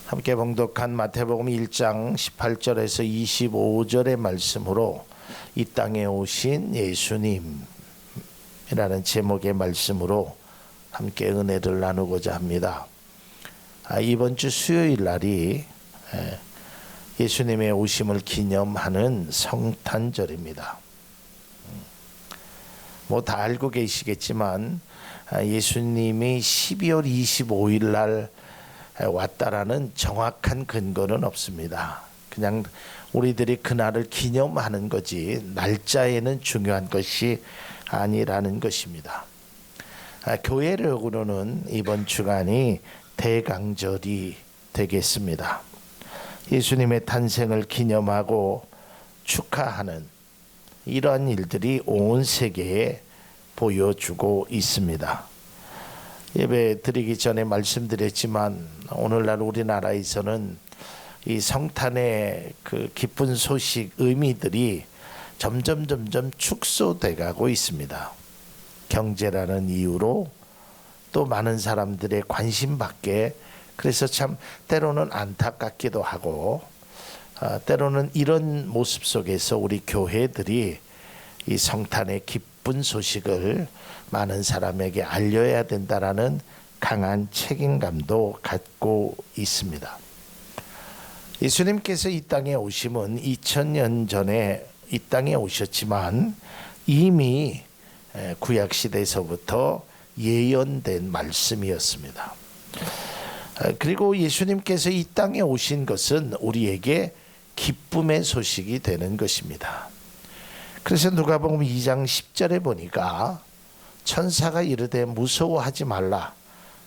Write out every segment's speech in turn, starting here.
함께 봉독한 마태복음 1장 18절에서 25절의 말씀으로 이 땅에 오신 예수님이라는 제목의 말씀으로 함께 은혜를 나누고자 합니다. 이번 주 수요일 날이 예수님의 오심을 기념하는 성탄절입니다. 다 알고 계시겠지만 예수님이 12월 25일 날 왔다라는 정확한 근거는 없습니다. 그냥 우리들이 그날을 기념하는 거지 날짜에는 중요한 것이 아니라는 것입니다. 교회력으로는 이번 주간이 대강절이 되겠습니다. 예수님의 탄생을 기념하고 축하하는 이러한 일들이 온 세계에 보여주고 있습니다. 예배 드리기 전에 말씀드렸지만 오늘날 우리나라에서는 이 성탄의 그 기쁜 소식 의미들이 점점 축소돼 가고 있습니다. 경제라는 이유로 또 많은 사람들의 관심 밖에, 그래서 참 때로는 안타깝기도 하고 때로는 이런 모습 속에서 우리 교회들이 이 성탄의 기쁜 소식을 많은 사람에게 알려야 된다라는 강한 책임감도 갖고 있습니다. 예수님께서 이 땅에 오심은 2000년 전에 이 땅에 오셨지만 이미 구약시대에서부터 예언된 말씀이었습니다. 그리고 예수님께서 이 땅에 오신 것은 우리에게 기쁨의 소식이 되는 것입니다. 그래서 누가복음 2장 10절에 보니까 천사가 이르되 무서워하지 말라,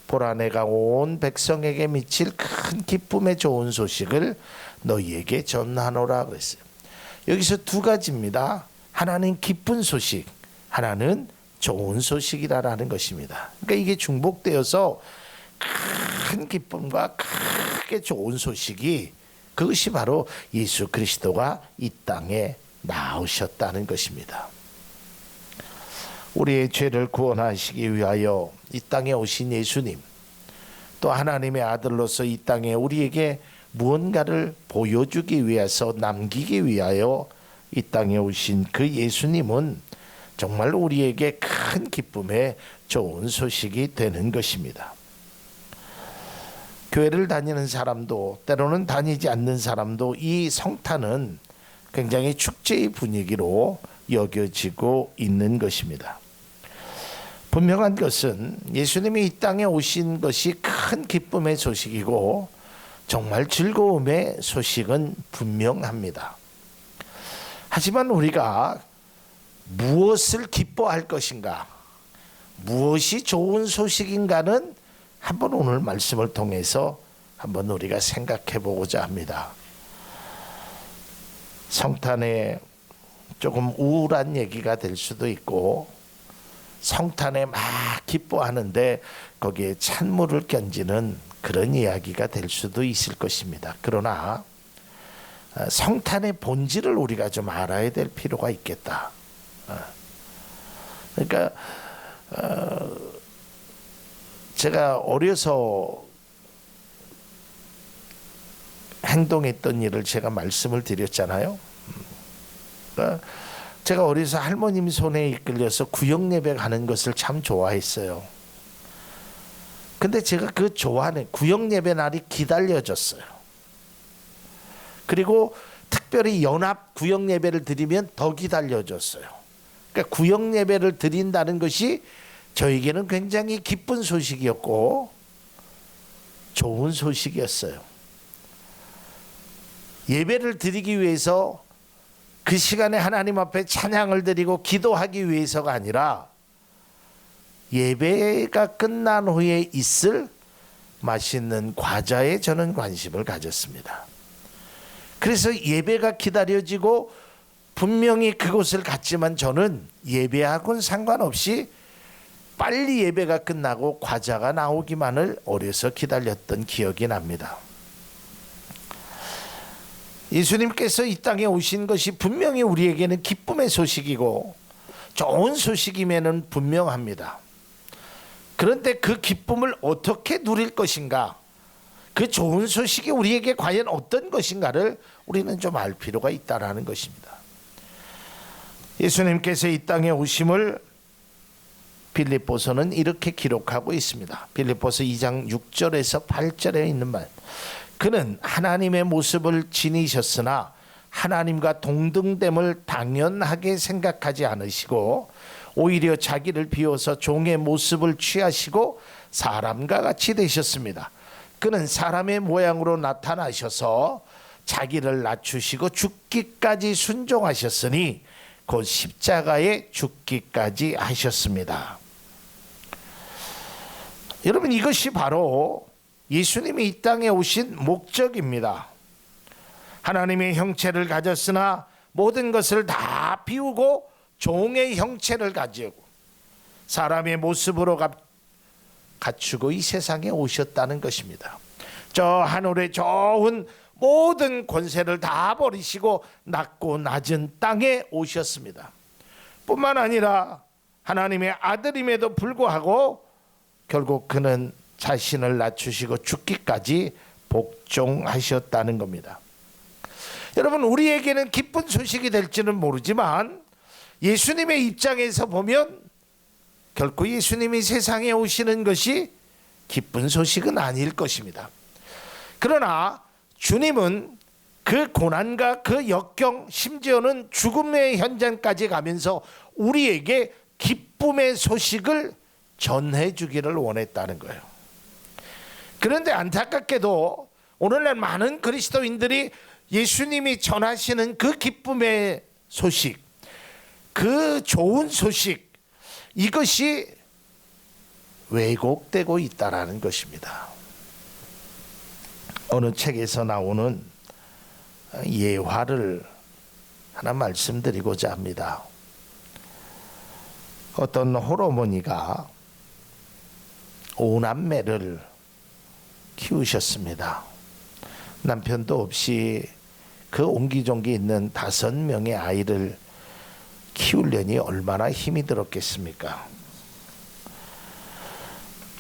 보라 내가 온 백성에게 미칠 큰 기쁨의 좋은 소식을 너희에게 전하노라 그랬어요. 여기서 두 가지입니다. 하나는 기쁜 소식, 하나는 좋은 소식이라는 것입니다. 그러니까 이게 중복되어서 큰 기쁨과 크게 좋은 소식이, 그것이 바로 예수 그리스도가 이 땅에 나오셨다는 것입니다. 우리의 죄를 구원하시기 위하여 이 땅에 오신 예수님, 또 하나님의 아들로서 이 땅에 우리에게 무언가를 보여주기 위해서, 남기기 위하여 이 땅에 오신 그 예수님은 정말 우리에게 큰 기쁨의 좋은 소식이 되는 것입니다. 교회를 다니는 사람도 때로는 다니지 않는 사람도 이 성탄은 굉장히 축제의 분위기로 여겨지고 있는 것입니다. 분명한 것은 예수님이 이 땅에 오신 것이 큰 기쁨의 소식이고 정말 즐거움의 소식은 분명합니다. 하지만 우리가 무엇을 기뻐할 것인가, 무엇이 좋은 소식인가는 한번 오늘 말씀을 통해서 한번 우리가 생각해 보고자 합니다. 성탄에 조금 우울한 얘기가 될 수도 있고, 성탄에 막 기뻐하는데 거기에 찬물을 끼얹는 그런 이야기가 될 수도 있을 것입니다. 그러나 성탄의 본질을 우리가 좀 알아야 될 필요가 있겠다. 그러니까 제가 어려서 행동했던 일을 제가 말씀을 드렸잖아요. 제가 어려서 할머님 손에 이끌려서 구역 예배 가는 것을 참 좋아했어요. 근데 제가 그 좋아하는 구역 예배 날이 기다려졌어요. 그리고 특별히 연합 구역 예배를 드리면 더 기다려졌어요. 그러니까 구역 예배를 드린다는 것이 저에게는 굉장히 기쁜 소식이었고 좋은 소식이었어요. 예배를 드리기 위해서 그 시간에 하나님 앞에 찬양을 드리고 기도하기 위해서가 아니라 예배가 끝난 후에 있을 맛있는 과자에 저는 관심을 가졌습니다. 그래서 예배가 기다려지고 분명히 그곳을 갔지만 저는 예배하고는 상관없이 빨리 예배가 끝나고 과자가 나오기만을 어려서 기다렸던 기억이 납니다. 예수님께서 이 땅에 오신 것이 분명히 우리에게는 기쁨의 소식이고 좋은 소식임에는 분명합니다. 그런데 그 기쁨을 어떻게 누릴 것인가, 그 좋은 소식이 우리에게 과연 어떤 것인가를 우리는 좀 알 필요가 있다라는 것입니다. 예수님께서 이 땅에 오심을 빌립보서는 이렇게 기록하고 있습니다. 빌립보서 2장 6절에서 8절에 있는 말. 그는 하나님의 모습을 지니셨으나 하나님과 동등됨을 당연하게 생각하지 않으시고 오히려 자기를 비워서 종의 모습을 취하시고 사람과 같이 되셨습니다. 그는 사람의 모양으로 나타나셔서 자기를 낮추시고 죽기까지 순종하셨으니 곧 십자가에 죽기까지 하셨습니다. 여러분, 이것이 바로 예수님이 이 땅에 오신 목적입니다. 하나님의 형체를 가졌으나 모든 것을 다 비우고 종의 형체를 가지고 사람의 모습으로 갖추고 이 세상에 오셨다는 것입니다. 저 하늘의 좋은 모든 권세를 다 버리시고 낮고 낮은 땅에 오셨습니다. 뿐만 아니라 하나님의 아들임에도 불구하고 결국 그는 자신을 낮추시고 죽기까지 복종하셨다는 겁니다. 여러분, 우리에게는 기쁜 소식이 될지는 모르지만 예수님의 입장에서 보면 결코 예수님이 세상에 오시는 것이 기쁜 소식은 아닐 것입니다. 그러나 주님은 그 고난과 그 역경, 심지어는 죽음의 현장까지 가면서 우리에게 기쁨의 소식을 전해주기를 원했다는 거예요. 그런데 안타깝게도 오늘날 많은 그리스도인들이 예수님이 전하시는 그 기쁨의 소식, 그 좋은 소식, 이것이 왜곡되고 있다라는 것입니다. 어느 책에서 나오는 예화를 하나 말씀드리고자 합니다. 어떤 홀어머니가 5남매를 키우셨습니다. 남편도 없이 그 옹기종기 있는 5명의 아이를 키우려니 얼마나 힘이 들었겠습니까?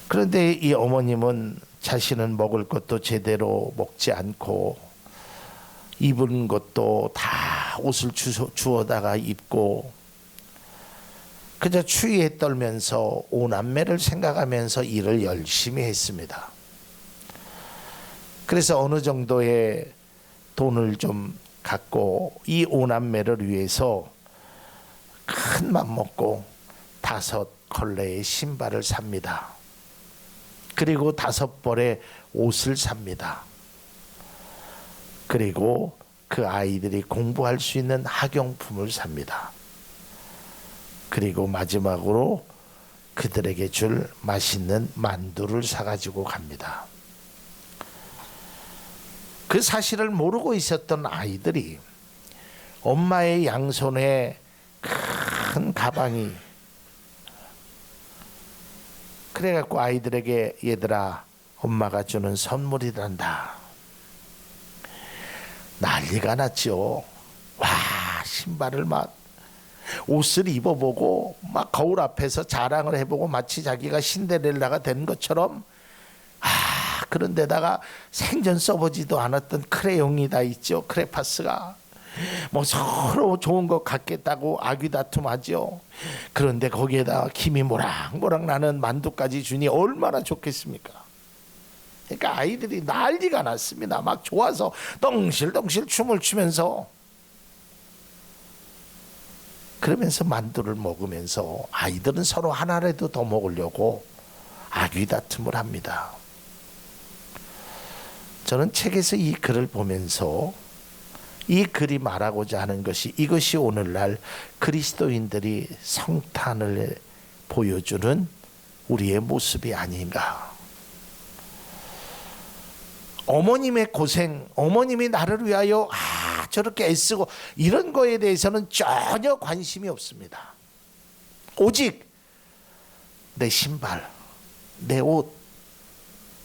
그런데 이 어머님은 자신은 먹을 것도 제대로 먹지 않고 입은 것도 다 옷을 주워다가 입고 그저 추위에 떨면서 5남매를 생각하면서 일을 열심히 했습니다. 그래서 어느 정도의 돈을 좀 갖고 이 5남매를 위해서 큰 맘 먹고 5컬레의 신발을 삽니다. 그리고 5벌의 옷을 삽니다. 그리고 그 아이들이 공부할 수 있는 학용품을 삽니다. 그리고 마지막으로 그들에게 줄 맛있는 만두를 사가지고 갑니다. 그 사실을 모르고 있었던 아이들이 엄마의 양손에 큰 가방이, 그래갖고 아이들에게 얘들아 엄마가 주는 선물이란다. 난리가 났죠. 와, 신발을 막 옷을 입어보고 막 거울 앞에서 자랑을 해보고 마치 자기가 신데렐라가 된 것처럼, 그런데다가 생전 써보지도 않았던 크레용이 다 있죠. 크레파스가 뭐 서로 좋은 것 같겠다고 아귀다툼하죠. 그런데 거기에다 김이 모락모락 나는 만두까지 주니 얼마나 좋겠습니까? 그러니까 아이들이 난리가 났습니다. 막 좋아서 덩실덩실 춤을 추면서, 그러면서 만두를 먹으면서 아이들은 서로 하나라도 더 먹으려고 아귀다툼을 합니다. 저는 책에서 이 글을 보면서 이 글이 말하고자 하는 것이, 이것이 오늘날 그리스도인들이 성탄을 보여주는 우리의 모습이 아닌가. 어머님의 고생, 어머님이 나를 위하여 저렇게 애쓰고 이런 거에 대해서는 전혀 관심이 없습니다. 오직 내 신발, 내 옷,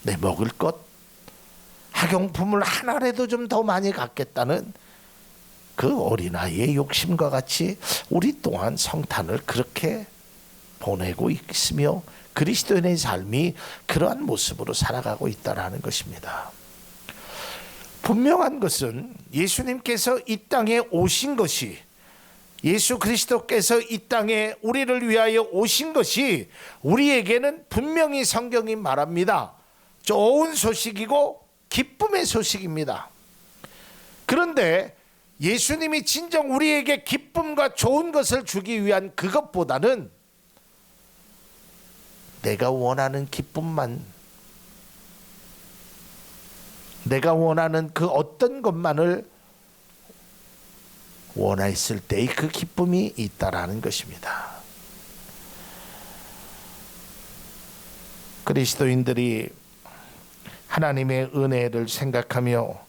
내 먹을 것, 학용품을 하나라도 좀 더 많이 갖겠다는 그 어린아이의 욕심과 같이 우리 또한 성탄을 그렇게 보내고 있으며 그리스도인의 삶이 그러한 모습으로 살아가고 있다는 것입니다. 분명한 것은 예수님께서 이 땅에 오신 것이, 예수 그리스도께서 이 땅에 우리를 위하여 오신 것이 우리에게는 분명히 성경이 말합니다. 좋은 소식이고 기쁨의 소식입니다. 그런데 예수님이 진정 우리에게 기쁨과 좋은 것을 주기 위한 그것보다는 내가 원하는 기쁨만, 내가 원하는 그 어떤 것만을 원했을 때의 그 기쁨이 있다라는 것입니다. 그리스도인들이 하나님의 은혜를 생각하며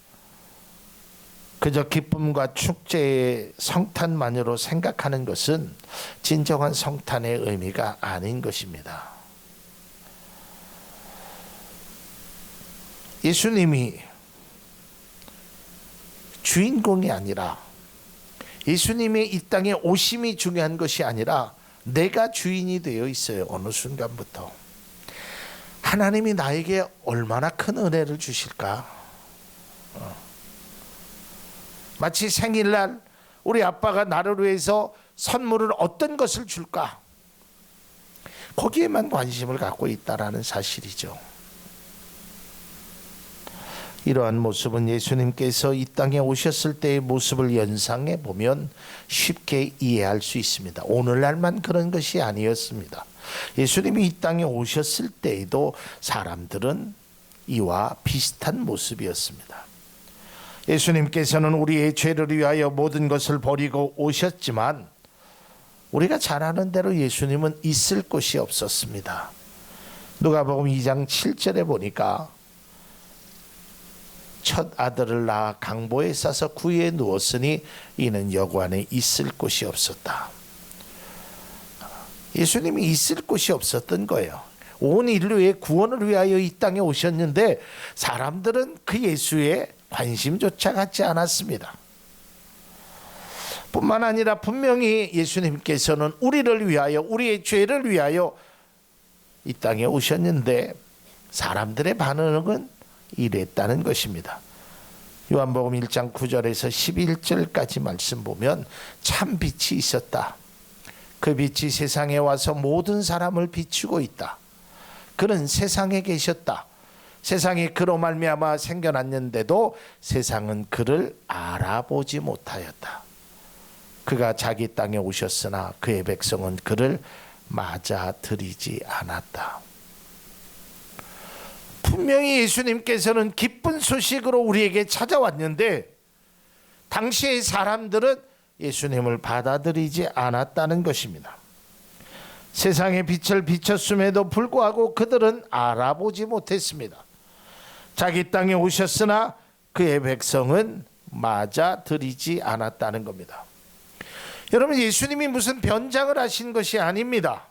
그저 기쁨과 축제의 성탄만으로 생각하는 것은 진정한 성탄의 의미가 아닌 것입니다. 예수님이 주인공이 아니라, 예수님의 이 땅에 오심이 중요한 것이 아니라 내가 주인이 되어 있어요. 어느 순간부터. 하나님이 나에게 얼마나 큰 은혜를 주실까? 마치 생일날 우리 아빠가 나를 위해서 선물을 어떤 것을 줄까? 거기에만 관심을 갖고 있다라는 사실이죠. 이러한 모습은 예수님께서 이 땅에 오셨을 때의 모습을 연상해 보면 쉽게 이해할 수 있습니다. 오늘날만 그런 것이 아니었습니다. 예수님이 이 땅에 오셨을 때에도 사람들은 이와 비슷한 모습이었습니다. 예수님께서는 우리의 죄를 위하여 모든 것을 버리고 오셨지만 우리가 잘 아는 대로 예수님은 있을 곳이 없었습니다. 누가복음 2장 7절에 보니까 첫 아들을 낳아 강보에 싸서 구유에 누웠으니 이는 여관에 있을 곳이 없었다. 예수님이 있을 곳이 없었던 거예요. 온 인류의 구원을 위하여 이 땅에 오셨는데 사람들은 그 예수의 관심조차 갖지 않았습니다. 뿐만 아니라 분명히 예수님께서는 우리를 위하여, 우리의 죄를 위하여 이 땅에 오셨는데 사람들의 반응은 이랬다는 것입니다. 요한복음 1장 9절에서 11절까지 말씀 보면 참 빛이 있었다. 그 빛이 세상에 와서 모든 사람을 비추고 있다. 그는 세상에 계셨다. 세상이 그로 말미암아 생겨났는데도 세상은 그를 알아보지 못하였다. 그가 자기 땅에 오셨으나 그의 백성은 그를 맞아들이지 않았다. 분명히 예수님께서는 기쁜 소식으로 우리에게 찾아왔는데 당시의 사람들은 예수님을 받아들이지 않았다는 것입니다. 세상의 빛을 비췄음에도 불구하고 그들은 알아보지 못했습니다. 자기 땅에 오셨으나 그의 백성은 맞아들이지 않았다는 겁니다. 여러분, 예수님이 무슨 변장을 하신 것이 아닙니다.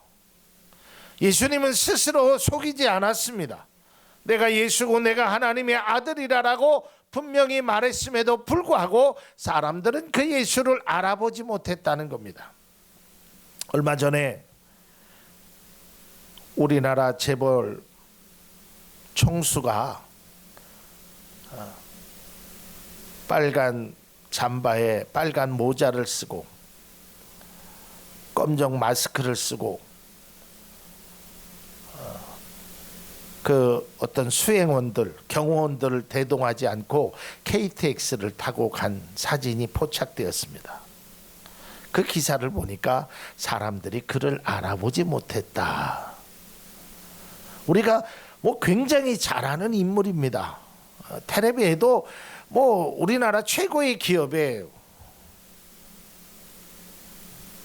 예수님은 스스로 속이지 않았습니다. 내가 예수고 내가 하나님의 아들이라고 분명히 말했음에도 불구하고 사람들은 그 예수를 알아보지 못했다는 겁니다. 얼마 전에 우리나라 재벌 총수가 빨간 잠바에 빨간 모자를 쓰고 검정 마스크를 쓰고 그 어떤 수행원들, 경호원들을 대동하지 않고 KTX를 타고 간 사진이 포착되었습니다. 그 기사를 보니까 사람들이 그를 알아보지 못했다. 우리가 굉장히 잘 아는 인물입니다. 텔레비에도 우리나라 최고의 기업의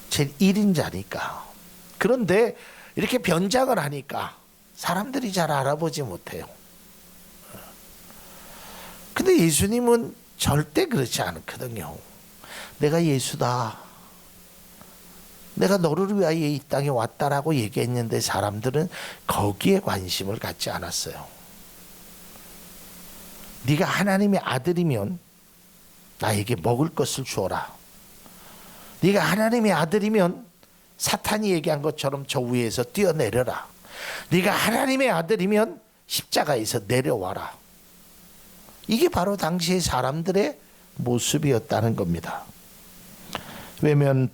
제 1인자니까. 그런데 이렇게 변장을 하니까 사람들이 잘 알아보지 못해요. 근데 예수님은 절대 그렇지 않거든요. 내가 예수다. 내가 너를 위하여 이 땅에 왔다라고 얘기했는데 사람들은 거기에 관심을 갖지 않았어요. 네가 하나님의 아들이면 나에게 먹을 것을 주어라. 네가 하나님의 아들이면 사탄이 얘기한 것처럼 저 위에서 뛰어내려라. 네가 하나님의 아들이면 십자가에서 내려와라. 이게 바로 당시의 사람들의 모습이었다는 겁니다. 왜냐하면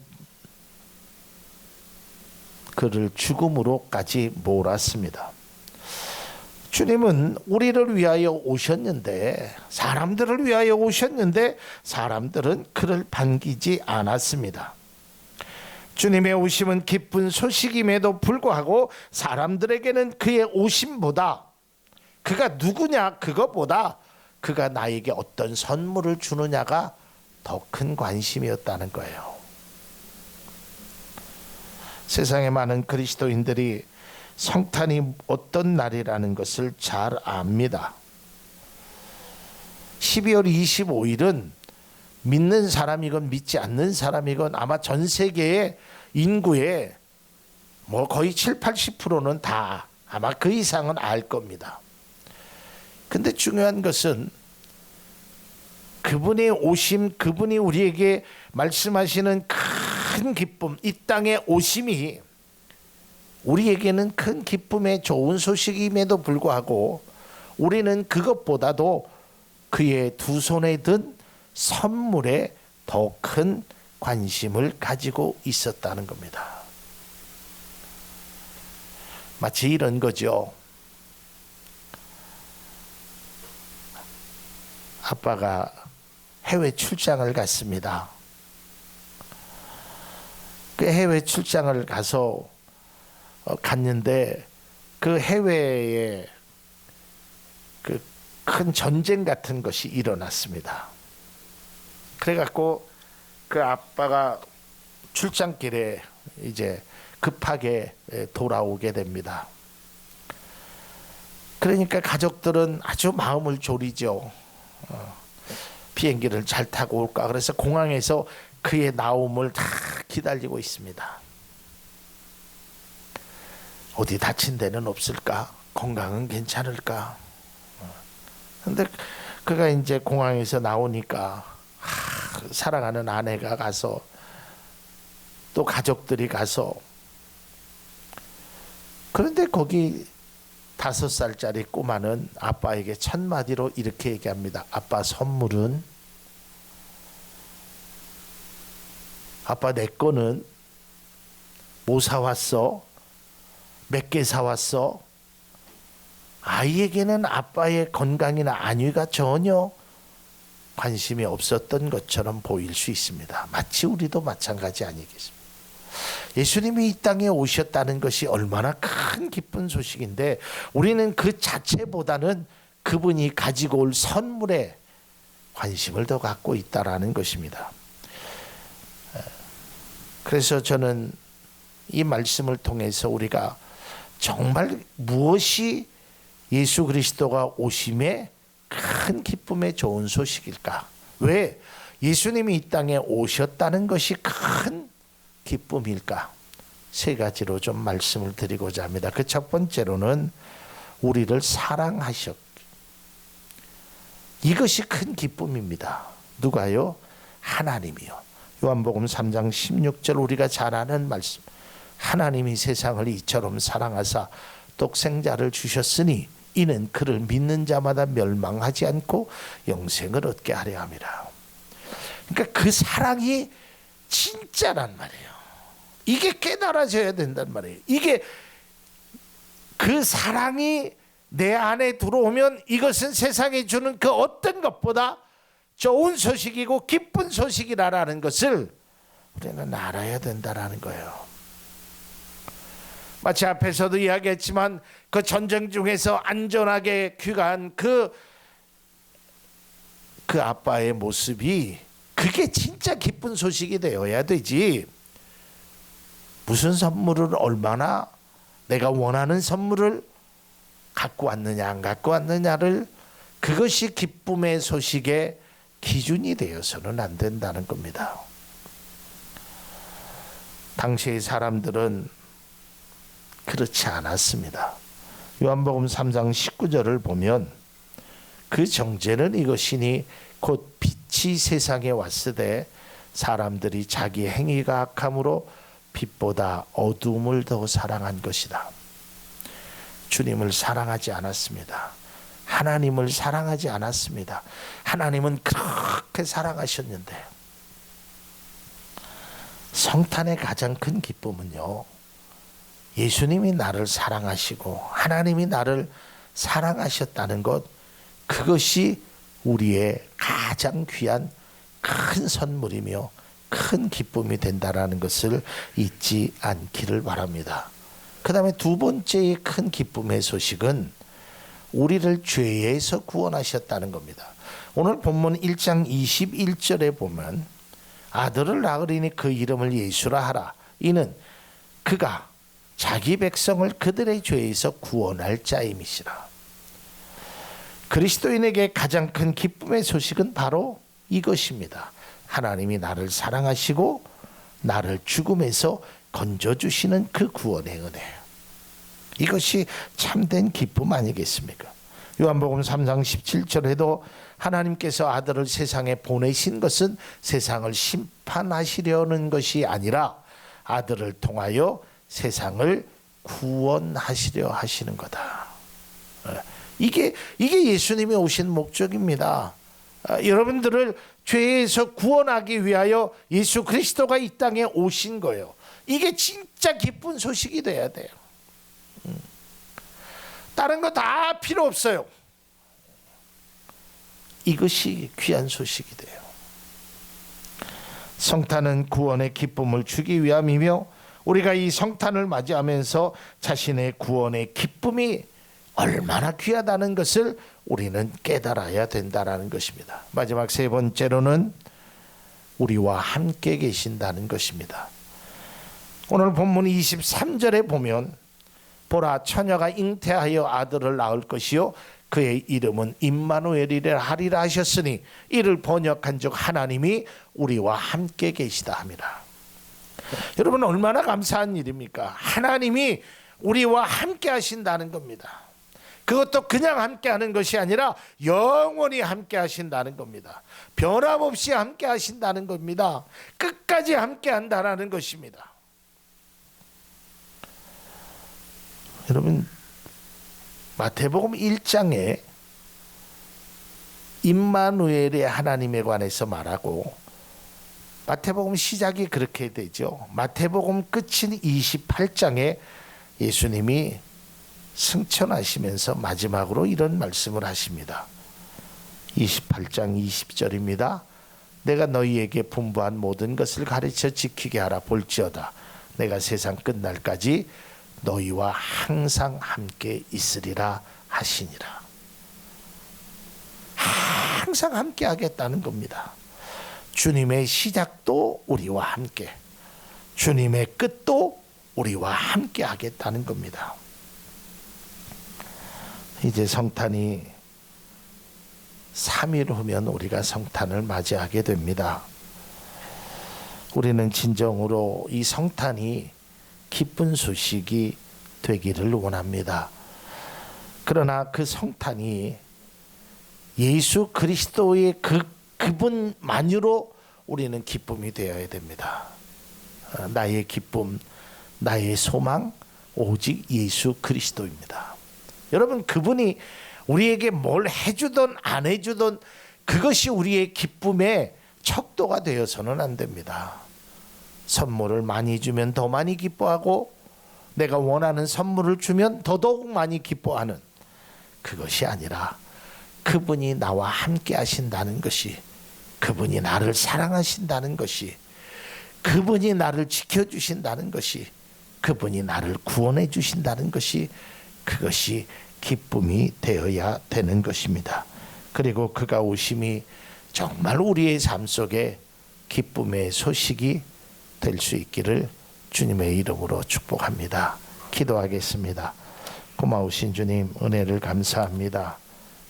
그를 죽음으로까지 몰았습니다. 주님은 우리를 위하여 오셨는데, 사람들을 위하여 오셨는데 사람들은 그를 반기지 않았습니다. 주님의 오심은 기쁜 소식임에도 불구하고 사람들에게는 그의 오심보다, 그가 누구냐 그것보다 그가 나에게 어떤 선물을 주느냐가 더 큰 관심이었다는 거예요. 세상에 많은 그리스도인들이 성탄이 어떤 날이라는 것을 잘 압니다. 12월 25일은 믿는 사람이건 믿지 않는 사람이건 아마 전 세계의 인구의 거의 7, 80%는 다 아마 그 이상은 알 겁니다. 근데 중요한 것은 그분의 오심, 그분이 우리에게 말씀하시는 큰 기쁨, 이 땅의 오심이 우리에게는 큰 기쁨의 좋은 소식임에도 불구하고 우리는 그것보다도 그의 두 손에 든 선물에 더 큰 관심을 가지고 있었다는 겁니다. 마치 이런 거죠. 아빠가 해외 출장을 갔습니다. 그 해외 출장을 갔는데 그 해외에 그 큰 전쟁 같은 것이 일어났습니다. 그래갖고 그 아빠가 출장길에 이제 급하게 돌아오게 됩니다. 그러니까 가족들은 아주 마음을 졸이죠. 비행기를 잘 타고 올까. 그래서 공항에서 그의 나옴을 다 기다리고 있습니다. 어디 다친 데는 없을까? 건강은 괜찮을까? 근데 그가 이제 공항에서 나오니까 사랑하는 아내가 가서 또 가족들이 가서, 그런데 거기 5살짜리 꼬마는 아빠에게 첫 마디로 이렇게 얘기합니다. 아빠, 선물은? 아빠, 내 거는 뭐 사왔어? 몇 개 사왔어? 아이에게는 아빠의 건강이나 안위가 전혀 관심이 없었던 것처럼 보일 수 있습니다. 마치 우리도 마찬가지 아니겠습니까? 예수님이 이 땅에 오셨다는 것이 얼마나 큰 기쁜 소식인데 우리는 그 자체보다는 그분이 가지고 올 선물에 관심을 더 갖고 있다라는 것입니다. 그래서 저는 이 말씀을 통해서 우리가 정말 무엇이 예수 그리스도가 오심의 큰 기쁨의 좋은 소식일까? 왜 예수님이 이 땅에 오셨다는 것이 큰 기쁨일까? 3가지로 좀 말씀을 드리고자 합니다. 그 첫 번째로는 우리를 사랑하셨. 이것이 큰 기쁨입니다. 누가요? 하나님이요. 요한복음 3장 16절 우리가 잘 아는 말씀. 하나님이 세상을 이처럼 사랑하사 독생자를 주셨으니 이는 그를 믿는 자마다 멸망하지 않고 영생을 얻게 하려 함이라. 그러니까 그 사랑이 진짜란 말이에요. 이게 깨달아져야 된단 말이에요. 이게 그 사랑이 내 안에 들어오면 이것은 세상에 주는 그 어떤 것보다 좋은 소식이고 기쁜 소식이라는 것을 우리는 알아야 된다라는 거예요. 마치 앞에서도 이야기했지만 그 전쟁 중에서 안전하게 귀가한 그 아빠의 모습이 그게 진짜 기쁜 소식이 되어야 되지. 무슨 선물을 얼마나 내가 원하는 선물을 갖고 왔느냐 안 갖고 왔느냐를 그것이 기쁨의 소식의 기준이 되어서는 안 된다는 겁니다. 당시의 사람들은 그렇지 않았습니다. 요한복음 3장 19절을 보면 그 정죄는 이것이니 곧 빛이 세상에 왔으되 사람들이 자기 행위가 악함으로 빛보다 어두움을 더 사랑한 것이다. 주님을 사랑하지 않았습니다. 하나님을 사랑하지 않았습니다. 하나님은 그렇게 사랑하셨는데, 성탄의 가장 큰 기쁨은요, 예수님이 나를 사랑하시고 하나님이 나를 사랑하셨다는 것, 그것이 우리의 가장 귀한 큰 선물이며 큰 기쁨이 된다라는 것을 잊지 않기를 바랍니다. 그 다음에 두 번째의 큰 기쁨의 소식은 우리를 죄에서 구원하셨다는 겁니다. 오늘 본문 1장 21절에 보면 아들을 낳으리니 그 이름을 예수라 하라. 이는 그가 자기 백성을 그들의 죄에서 구원할 자임이시라. 그리스도인에게 가장 큰 기쁨의 소식은 바로 이것입니다. 하나님이 나를 사랑하시고 나를 죽음에서 건져주시는 그 구원의 은혜. 이것이 참된 기쁨 아니겠습니까? 요한복음 3장 17절에도 하나님께서 아들을 세상에 보내신 것은 세상을 심판하시려는 것이 아니라 아들을 통하여 세상을 구원하시려 하시는 거다. 이게 예수님이 오신 목적입니다. 여러분들을 죄에서 구원하기 위하여 예수 그리스도가 이 땅에 오신 거예요. 이게 진짜 기쁜 소식이 돼야 돼요. 다른 거 다 필요 없어요. 이것이 귀한 소식이 돼요. 성탄은 구원의 기쁨을 주기 위함이며, 우리가 이 성탄을 맞이하면서 자신의 구원의 기쁨이 얼마나 귀하다는 것을 우리는 깨달아야 된다는 것입니다. 마지막 세 번째로는 우리와 함께 계신다는 것입니다. 오늘 본문 23절에 보면 보라, 처녀가 잉태하여 아들을 낳을 것이요 그의 이름은 임마누엘이라 하리라 하셨으니, 이를 번역한즉 하나님이 우리와 함께 계시다 함이라. 여러분, 얼마나 감사한 일입니까? 하나님이 우리와 함께 하신다는 겁니다. 그것도 그냥 함께 하는 것이 아니라 영원히 함께 하신다는 겁니다. 변함없이 함께 하신다는 겁니다. 끝까지 함께 한다는 것입니다. 여러분, 마태복음 1장에 임마누엘의 하나님에 관해서 말하고, 마태복음 시작이 그렇게 되죠. 마태복음 끝인 28장에 예수님이 승천하시면서 마지막으로 이런 말씀을 하십니다. 28장 20절입니다. 내가 너희에게 분부한 모든 것을 가르쳐 지키게 하라. 볼지어다 내가 세상 끝날까지 너희와 항상 함께 있으리라 하시니라. 항상 함께 하겠다는 겁니다. 주님의 시작도 우리와 함께, 주님의 끝도 우리와 함께 하겠다는 겁니다. 이제 성탄이 3일 후면 우리가 성탄을 맞이하게 됩니다. 우리는 진정으로 이 성탄이 기쁜 소식이 되기를 원합니다. 그러나 그 성탄이 예수 그리스도의 그분만으로 우리는 기쁨이 되어야 됩니다. 나의 기쁨, 나의 소망, 오직 예수 그리스도입니다. 여러분, 그분이 우리에게 뭘 해주든 안 해주든 그것이 우리의 기쁨의 척도가 되어서는 안 됩니다. 선물을 많이 주면 더 많이 기뻐하고, 내가 원하는 선물을 주면 더더욱 많이 기뻐하는, 그것이 아니라 그분이 나와 함께 하신다는 것이, 그분이 나를 사랑하신다는 것이, 그분이 나를 지켜주신다는 것이, 그분이 나를 구원해 주신다는 것이, 그것이 기쁨이 되어야 되는 것입니다. 그리고 그가 오심이 정말 우리의 삶 속에 기쁨의 소식이 될 수 있기를 주님의 이름으로 축복합니다. 기도하겠습니다. 고마우신 주님, 은혜를 감사합니다.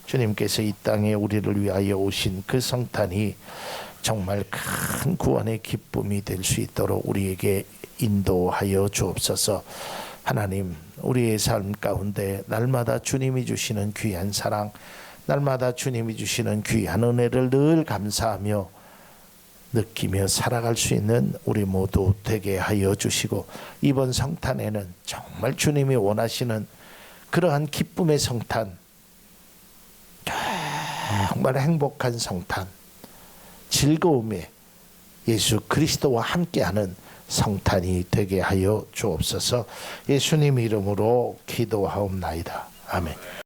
주님께서 이 땅에 우리를 위하여 오신 그 성탄이 정말 큰 구원의 기쁨이 될 수 있도록 우리에게 인도하여 주옵소서. 하나님, 우리의 삶 가운데 날마다 주님이 주시는 귀한 사랑, 날마다 주님이 주시는 귀한 은혜를 늘 감사하며 느끼며 살아갈 수 있는 우리 모두 되게 하여 주시고, 이번 성탄에는 정말 주님이 원하시는 그러한 기쁨의 성탄, 정말 행복한 성탄, 즐거움에 예수 그리스도와 함께하는 성탄이 되게 하여 주옵소서. 예수님 이름으로 기도하옵나이다. 아멘.